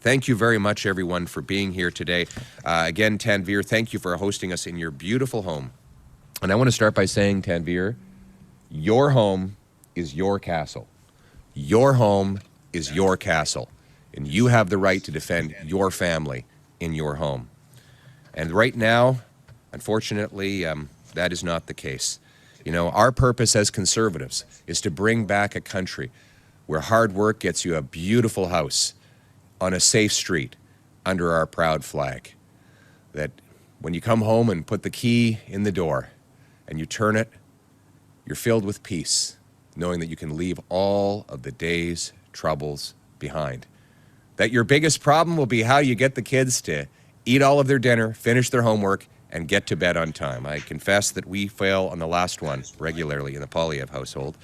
Thank you very much, everyone, for being here today. Again, Tanvir, thank you for hosting us in your beautiful home. And I want to start by saying, Tanvir, your home is your castle. Your home is your castle. And you have the right to defend your family in your home. And right now, unfortunately, that is not the case. You know, our purpose as conservatives is to bring back a country where hard work gets you a beautiful house on a safe street under our proud flag. That when you come home and put the key in the door and you turn it, you're filled with peace, knowing that you can leave all of the day's troubles behind. That your biggest problem will be how you get the kids to eat all of their dinner, finish their homework, and get to bed on time. I confess that we fail on the last one regularly in the Poilievre household,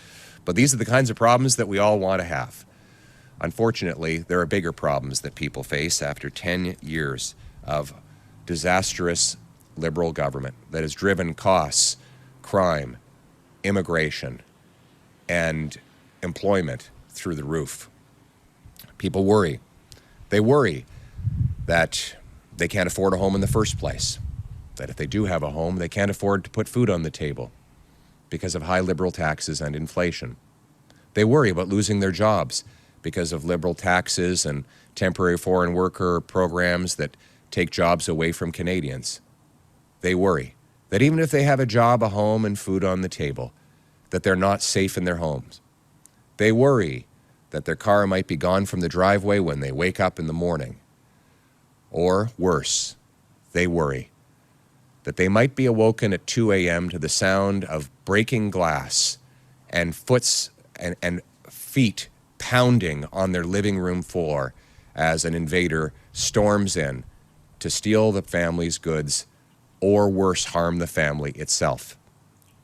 but these are the kinds of problems that we all want to have. Unfortunately, there are bigger problems that people face after 10 years of disastrous Liberal government that has driven costs, crime, immigration, and employment through the roof. People worry. They worry that they can't afford a home in the first place, that if they do have a home, they can't afford to put food on the table because of high Liberal taxes and inflation. They worry about losing their jobs because of Liberal taxes and temporary foreign worker programs that take jobs away from Canadians. They worry that even if they have a job, a home, and food on the table, that they're not safe in their homes. They worry that their car might be gone from the driveway when they wake up in the morning. Or worse, they worry that they might be awoken at 2 a.m. to the sound of breaking glass and feet pounding on their living room floor as an invader storms in to steal the family's goods or worse, harm the family itself.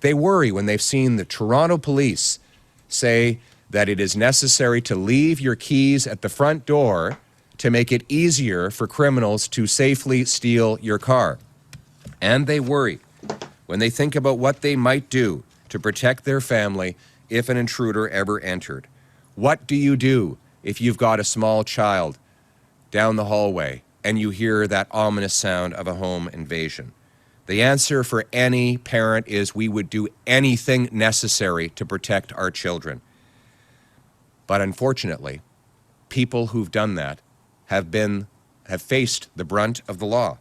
They worry when they've seen the Toronto police say that it is necessary to leave your keys at the front door to make it easier for criminals to safely steal your car. And they worry when they think about what they might do to protect their family if an intruder ever entered. What do you do if you've got a small child down the hallway and you hear that ominous sound of a home invasion? The answer for any parent is we would do anything necessary to protect our children. But unfortunately, people who've done that have faced the brunt of the law.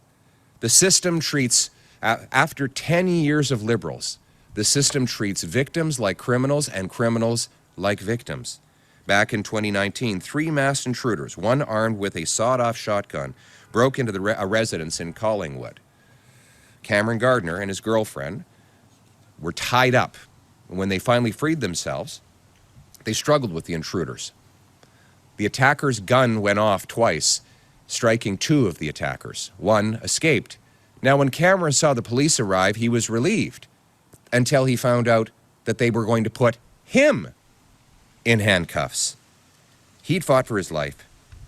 The system treats, after 10 years of Liberals, the system treats victims like criminals and criminals like victims. Back in 2019, 3 masked intruders, one armed with a sawed-off shotgun, broke into a residence in Collingwood. Cameron Gardner and his girlfriend were tied up. When they finally freed themselves, they struggled with the intruders. The attacker's gun went off twice, striking 2 of the attackers. One escaped. Now, when Cameron saw the police arrive, he was relieved until he found out that they were going to put him in handcuffs. He'd fought for his life.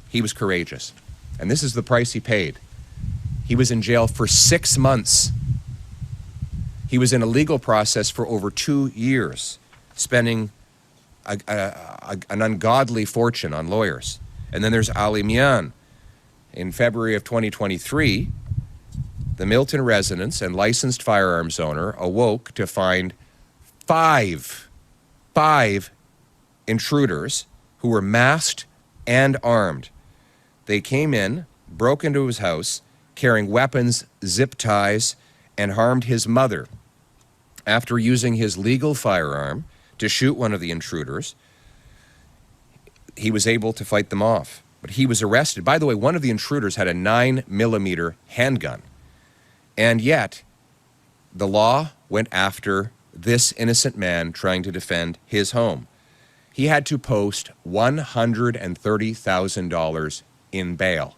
He was courageous. And this is the price he paid. He was in jail for 6 months. He was in a legal process for over 2 years, spending an ungodly fortune on lawyers. And then there's Ali Mian. In February of 2023, the Milton residence and licensed firearms owner awoke to find five intruders who were masked and armed. They came in, broke into his house, carrying weapons, zip ties, and harmed his mother. After using his legal firearm to shoot one of the intruders, he was able to fight them off. But he was arrested. By the way, one of the intruders had a 9mm handgun. And yet, the law went after this innocent man trying to defend his home. He had to post $130,000 in bail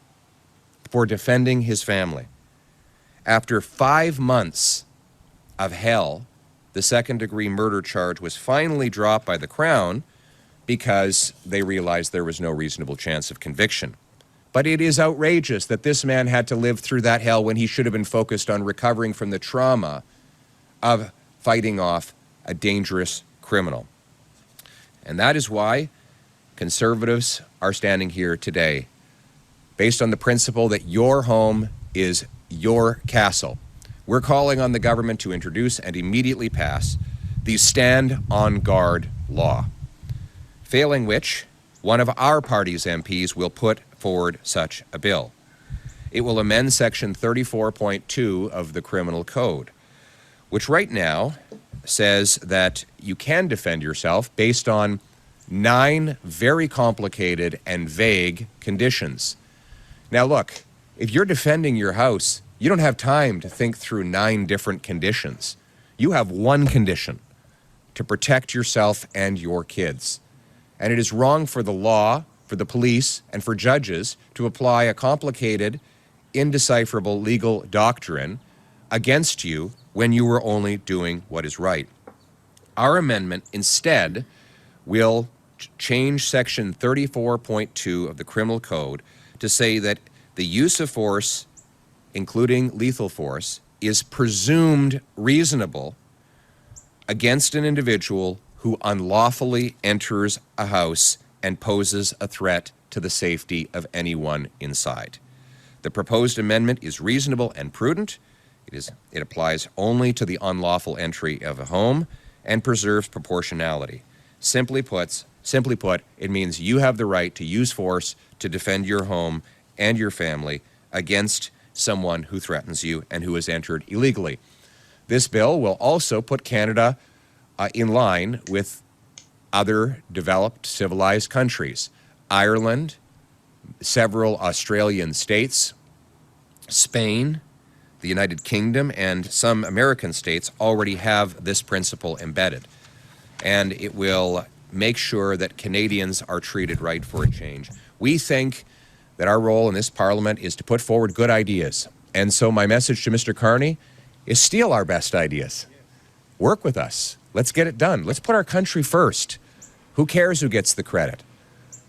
for defending his family. After 5 months of hell, the second-degree murder charge was finally dropped by the Crown because they realized there was no reasonable chance of conviction. But it is outrageous that this man had to live through that hell when he should have been focused on recovering from the trauma of fighting off a dangerous criminal. And that is why conservatives are standing here today based on the principle that your home is your castle. We're calling on the government to introduce and immediately pass the Stand on Guard law, failing which one of our party's MPs will put forward such a bill. It will amend Section 34.2 of the Criminal Code, which right now says that you can defend yourself based on 9 very complicated and vague conditions. Now look, if you're defending your house, you don't have time to think through 9 different conditions. You have one condition: to protect yourself and your kids. And it is wrong for the law, for the police, and for judges to apply a complicated, indecipherable legal doctrine against you when you were only doing what is right. Our amendment instead will change Section 34.2 of the Criminal Code to say that the use of force, including lethal force, is presumed reasonable against an individual who unlawfully enters a house and poses a threat to the safety of anyone inside. The proposed amendment is reasonable and prudent. It applies only to the unlawful entry of a home and preserves proportionality. Simply put, it means you have the right to use force to defend your home and your family against someone who threatens you and who has entered illegally. This bill will also put Canada in line with other developed, civilized countries. Ireland, several Australian states, Spain, the United Kingdom, and some American states already have this principle embedded. And it will make sure that Canadians are treated right for a change. We think that our role in this Parliament is to put forward good ideas. And so my message to Mr. Carney is steal our best ideas. Work with us. Let's get it done. Let's put our country first. Who cares who gets the credit?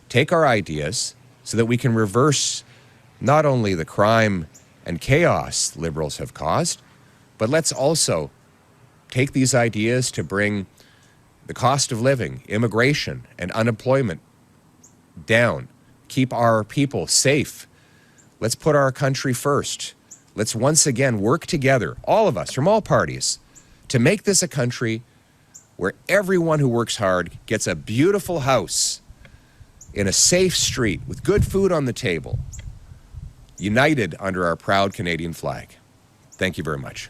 Take our ideas so that we can reverse not only the crime and chaos Liberals have caused, but let's also take these ideas to bring the cost of living, immigration, and unemployment down. Keep our people safe. Let's put our country first. Let's once again work together, all of us from all parties, to make this a country where everyone who works hard gets a beautiful house in a safe street with good food on the table, united under our proud Canadian flag. Thank you very much.